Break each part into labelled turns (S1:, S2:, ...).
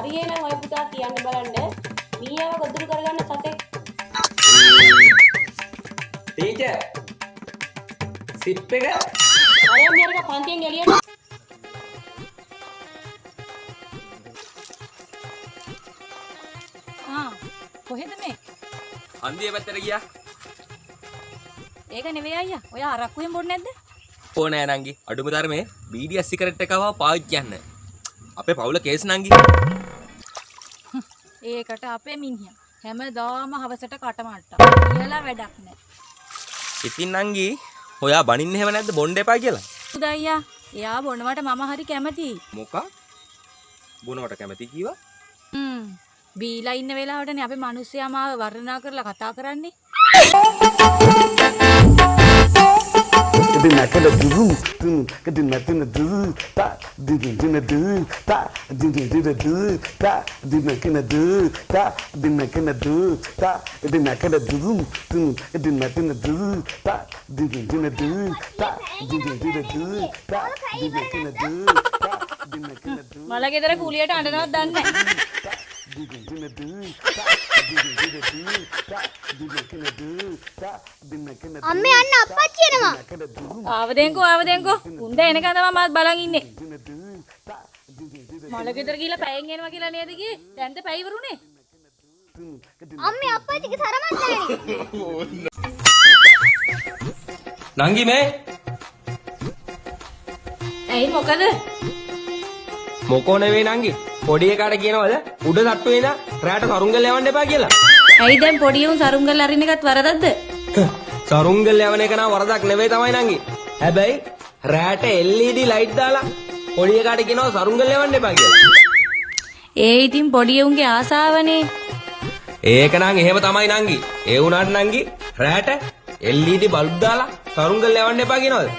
S1: හරියනම් ඔය පුතා කියන්න බලන්න මීයව ගොදුරු කරගන්න සතෙක්.
S2: ටීචර් සිප් එක
S1: අරයන් මෙයාට පන්තියෙන් එළියට.
S3: කොහෙද මේ?
S2: හන්දිය පැත්තට ගියා.
S3: ඒක නෙවෙයි අයියා. ඔය අරක්කුවෙන් බොන්නේ නැද්ද?
S2: ඕනෑ නංගි. අඩුම තරමේ BDS සිගරට් එකව පාවිච්චි කරන්න. අපේ පවුල කේස් නංගි.
S3: ඒකට අපේ මිනිහා හැමදාම හවසට කටමට්ටා. කියලා වැඩක් නැහැ.
S2: ඉතින් නංගි ඔයා බනින්න හැව නැද්ද බොන්න එපා කියලා?
S3: උදා අයියා. එයා බොනවට මම හරි කැමතියි.
S2: මොකක්? බොනවට කැමති කීවා?
S3: බීලා ඉන්න වෙලාවටනේ අපේ මිනිස්සයා මාව වර්ණනා කරලා කතා කරන්නේ.
S4: Dina kena dulu, dina dulu, tak dina dulu, tak dina dulu, tak dina kena dulu, tak dina kena dulu, tak dina kena dulu, dina dulu, tak dina dulu, tak dina dulu, tak dina kena dulu, tak dina kena dulu.
S3: මල ගෙදර කුලියට අඬනවත් දන්නේ නැහැ.
S4: Dina dulu, tak dina dulu, tak dina kena dulu, tak dina kena dulu.
S5: අම්මේ අන්න අප්පච්චි එනවා.
S3: ආවදෙන්කෝ උන්ද එනකන් තමයි මත් බලන් ඉන්නේ. මල ගෙදර ගිහලා පැයෙන් එනවා කියලා නේද කියේ? දැන්ද පැය ඉවරුනේ.
S5: අම්මේ අප්පච්චිගේ තරමක් නැහැ.
S2: නංගි මේ
S3: ඇයි මොකද?
S2: මොකෝ නෙවෙයි නංගි. පොඩි එකාට කියනවද උඩ තට්ටුවේ ඉඳන් රැට සරුංගල් යවන්න එපා කියලා?
S3: ඇයි දැන් පොඩි උන් සරුංගල් අරින්න එකත් වරදක්ද?
S2: සරුංගල් යවන එක නම් වරදක් නෙවෙයි තමයි නංගි. හැබැයි රැට LED ලයිට් දාලා පොඩි එකාට කියනවා සරුංගල් යවන්න එපා කියලා.
S3: ඒ ඉතින් පොඩි උන්ගේ ආසාවනේ.
S2: ඒක නම් එහෙම තමයි නංගි. ඒ වුණාට නංගි රැට LED බල්බ් දාලා සරුංගල් යවන්න එපා කියනවද?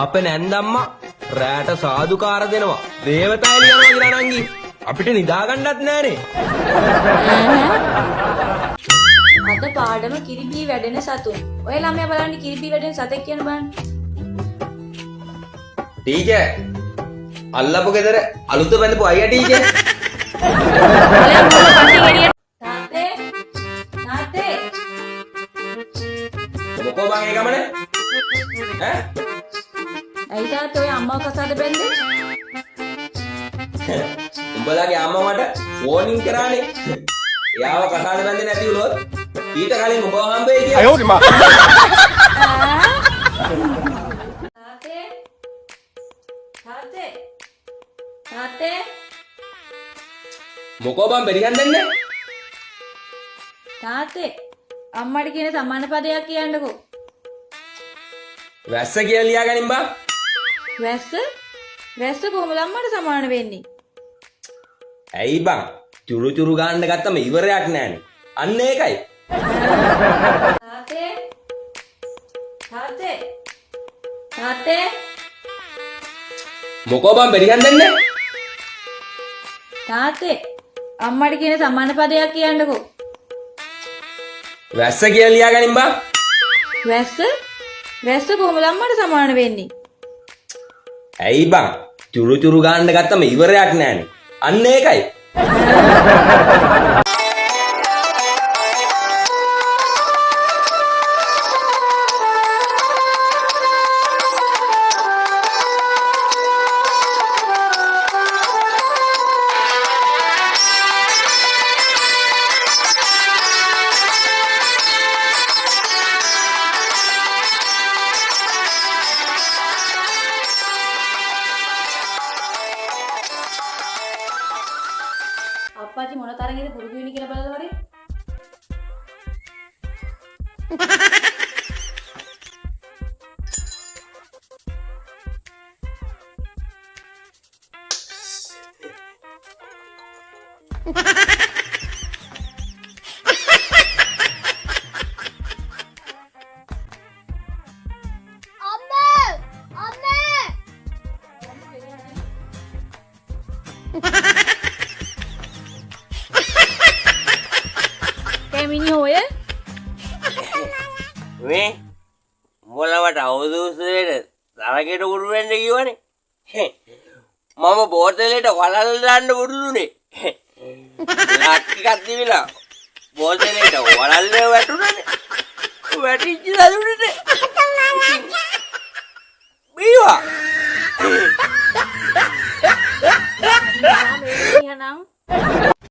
S2: අපේ නැන්දම්මා රැට සාදුකාර දෙනවා. දේවතා එළියනවා කියලා නංගි. අපිට නිදා ගන්නත් නෑනේ.
S3: අද පාඩම කිරිබී වැඩෙන සතුන්. ඔය ළමයා බලන්න කිරිබී වැඩෙන සතෙක් කියන බලන්න.
S2: ටීචර් අල්ලපු ගෙදර අලුත බඳපු අයියා ටීචර්.
S3: තාත්තේ තාත්තේ
S2: මොකෝ බං ඒ ගමනේ? ඈ?
S3: ඇයි තාත්තේ ඔය අම්මව කසාද බැන්දේ?
S2: උඹලාගේ අම්මා මට වෝනින් කරානේ. එයාව කතාද බැන්දේ නැති වුණොත් ඊට කලින් උඹව හම්බෙයි කියලා. අයෝ මා.
S3: තාත්තේ තාත්තේ තාත්තේ
S2: මොකෝ බං බෙරිහන් දෙන්නේ?
S3: තාත්තේ අම්මට කියන සමාන පදයක් කියන්නකෝ.
S2: වැස්ස කියලා ලියා ගනින් බං.
S3: වැස්ස? වැස්ස කොහොමද අම්මට සමාන වෙන්නේ?
S2: ඇයි බං? චුරු චුරු ගන්න ගත්තම ඉවරයක් නෑනේ. අන්න ඒකයි.
S3: තාත්තේ තාත්තේ තාත්තේ
S2: මොකෝ බං බෙරිහන් දෙන්නේ?
S3: තාත්තේ අම්මට කියන සමාන පදයක් කියන්නකෝ.
S2: වැස්ස කියලා ලියා ගනින් බං.
S3: වැස්ස? වැස්ස කොහොමද අම්මට සමාන වෙන්නේ?
S2: ඇයි බං? චුරු චුරු ගන්න ගත්තම ඉවරයක් නෑනේ. අන්න ඒකයි.
S3: අප්පච්චි මොන තරගෙද පුරුදු වෙන්නේ කියලා බලලා වරේ.
S5: අම්මේ අම්මේ
S3: කැමිනි හොය
S6: මේ මොලවට අවුදුසුරේට තරගෙට උඩු වෙන්න කිව්වනේ. මම බෝතලෙට වලල් දාන්න බුදුනේ. එකක් දිවිලා බෝතලේට වලල්ලේ වැටුණානේ. වැටිච්ච දදුනට බීවා.
S3: එහෙනම්